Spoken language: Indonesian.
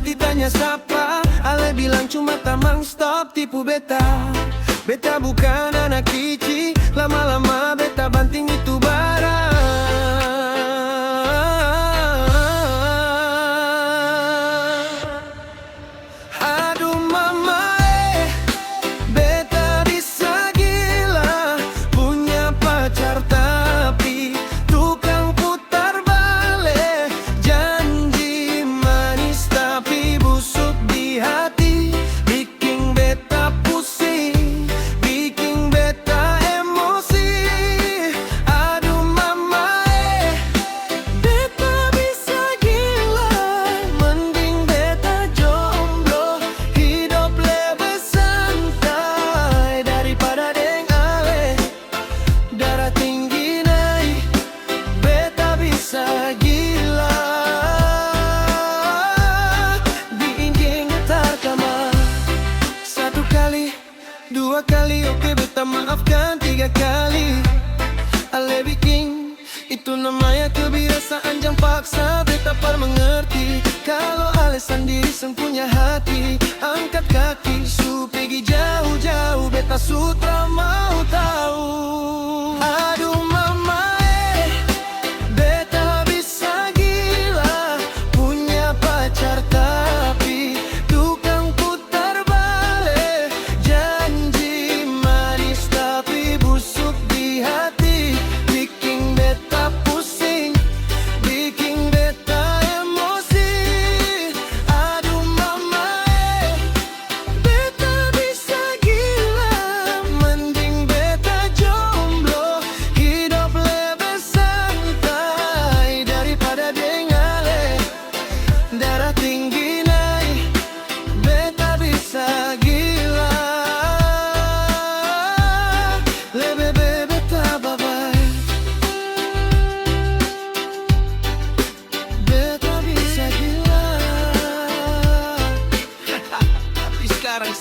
ditanya siapa, Ale bilang cuma tamang stop tipu beta. Beta bukan anak kicik, lama-lama beta banting itu barang. Aduh mama beta bisa gila, punya pacar tapi tukang putar balik. Janji manis tapi busuk di hati, bikin beta pusing, bikin beta emosi. Aduh mama beta bisa gila, mending beta jomblo, hidup lebih santai daripada deng Ale. Darah tinggi naik, beta bisa gila, diinjing getar kamar. Satu kali, dua kali, oke beta maafkan tiga kali. Ale bikin itu namanya kebiasaan, jangan paksa beta par mengerti. Kalau Ale sendiri sang punya hati, angkat kaki su pergi jauh-jauh, beta sutra mau tahu. Aduh mama beta bisa gila, punya pacar tapi tukang putar balik. Janji manis tapi busuk di hati, bikin beta pusing, bikin beta emosi. Aduh mama beta bisa gila, mending beta jomblo, hidup lebih santai daripada deng Ale. Darah tinggi naik, beta bisa gila, lebih beta bye-bye. Beta bisa gila. Tapi sekarang